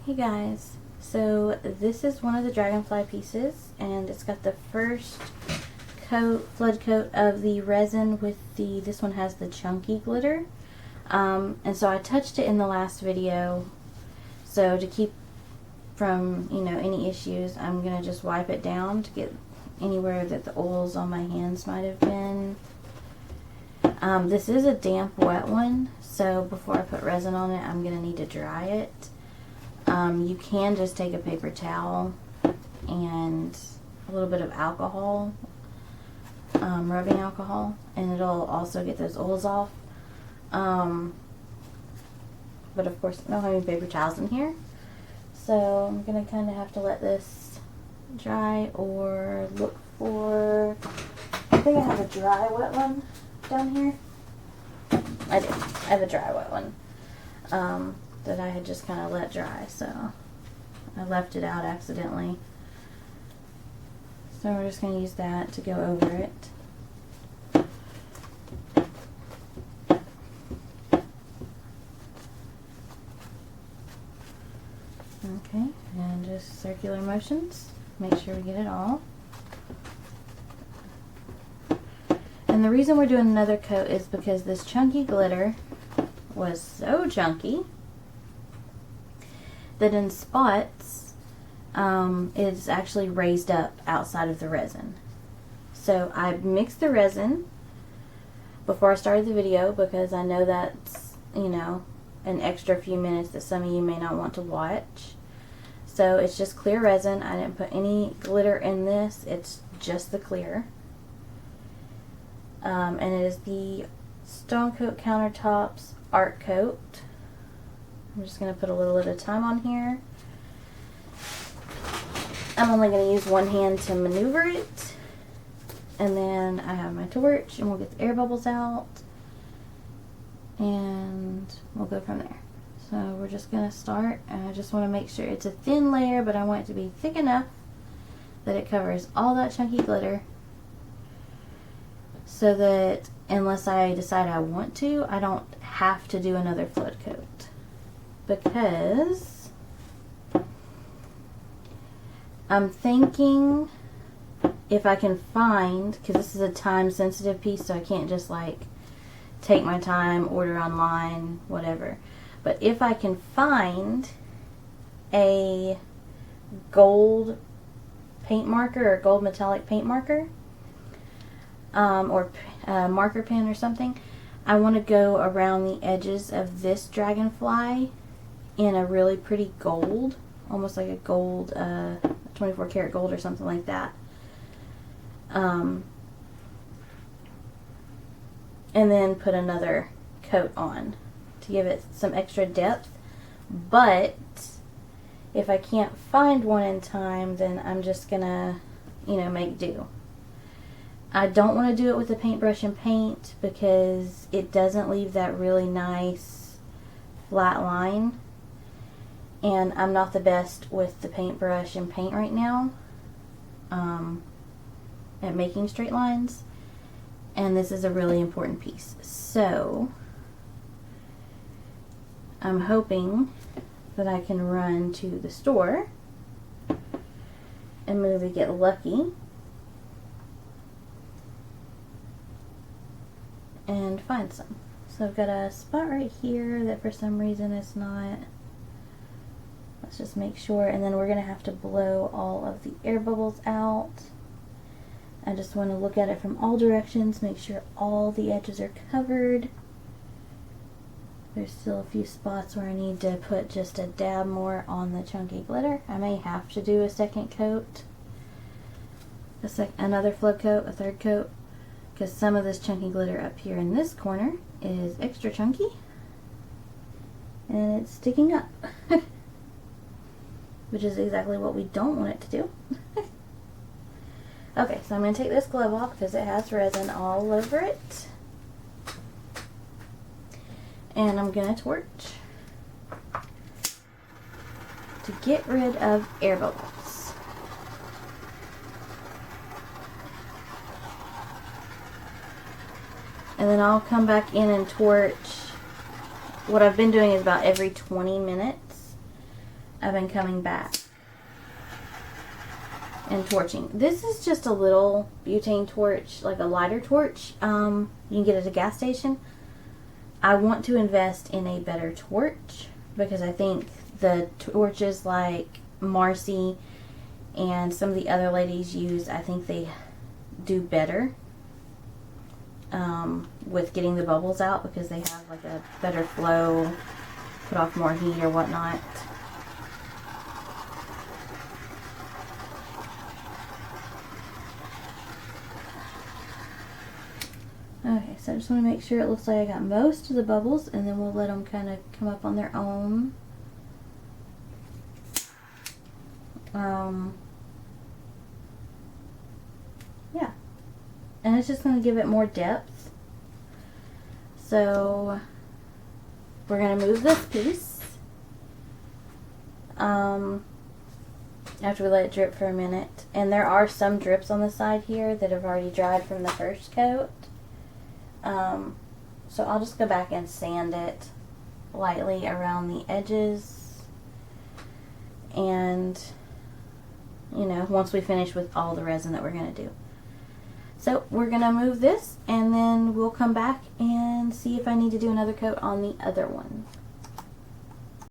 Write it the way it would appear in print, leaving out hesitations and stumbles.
Hey guys, so this is one of the dragonfly pieces, and it's got the first coat, flood coat of the resin with this one has the chunky glitter. And so I touched it in the last video, so to keep from, any issues, I'm going to just wipe it down to get anywhere that the oils on my hands might have been. This is a damp wet one, so before I put resin on it, I'm going to need to dry it. You can just take a paper towel and a little bit of alcohol, rubbing alcohol, and it'll also get those oils off. But of course, I don't have any paper towels in here, so I'm going to kind of have to let this dry or look for, I think I have a dry wet one down here. I do. I have a dry wet one. That I had just kind of let dry, so I left it out accidentally. So we're just going to use that to go over it. Okay, and just circular motions. Make sure we get it all. And the reason we're doing another coat is because this chunky glitter was so chunky that in spots it's actually raised up outside of the resin. So I mixed the resin before I started the video because I know that's, an extra few minutes that some of you may not want to watch. So it's just clear resin. I didn't put any glitter in this. It's just the clear. And it is the Stone Coat Countertops Art Coat. I'm just going to put a little at a time on here. I'm only going to use one hand to maneuver it. And then I have my torch, and we'll get the air bubbles out. And we'll go from there. So we're just going to start. And I just want to make sure it's a thin layer, but I want it to be thick enough that it covers all that chunky glitter. So that unless I decide I want to, I don't have to do another flood coat. Because I'm thinking if I can find, because this is a time sensitive piece, so I can't just like take my time, order online, whatever. But if I can find a gold paint marker or gold metallic paint marker, or marker pen or something, I want to go around the edges of this dragonfly in a really pretty gold, almost like a gold, 24 karat gold or something like that. And then put another coat on to give it some extra depth. But if I can't find one in time, then I'm just gonna, make do. I don't want to do it with a paintbrush and paint because it doesn't leave that really nice flat line. And I'm not the best with the paintbrush and paint right now at making straight lines. And this is a really important piece. So I'm hoping that I can run to the store and maybe get lucky and find some. So I've got a spot right here that for some reason is not. Let's just make sure, and then we're going to have to blow all of the air bubbles out. I just want to look at it from all directions, make sure all the edges are covered. There's still a few spots where I need to put just a dab more on the chunky glitter. I may have to do a second coat, another flood coat, a third coat, because some of this chunky glitter up here in this corner is extra chunky and it's sticking up. Which is exactly what we don't want it to do. Okay, so I'm going to take this glove off because it has resin all over it. And I'm going to torch to get rid of air bubbles. And then I'll come back in and torch. What I've been doing is about every 20 minutes. I've been coming back and torching. This is just a little butane torch, like a lighter torch. You can get it at a gas station. I want to invest in a better torch because I think the torches like Marcy and some of the other ladies use, I think they do better with getting the bubbles out because they have like a better flow, put off more heat or whatnot. Okay, so I just want to make sure it looks like I got most of the bubbles, and then we'll let them kind of come up on their own. Yeah, and it's just going to give it more depth. So we're going to move this piece after we let it drip for a minute, and there are some drips on the side here that have already dried from the first coat. So I'll just go back and sand it lightly around the edges, and you know, once we finish with all the resin that we're going to do. So we're going to move this, and then we'll come back and see if I need to do another coat on the other one.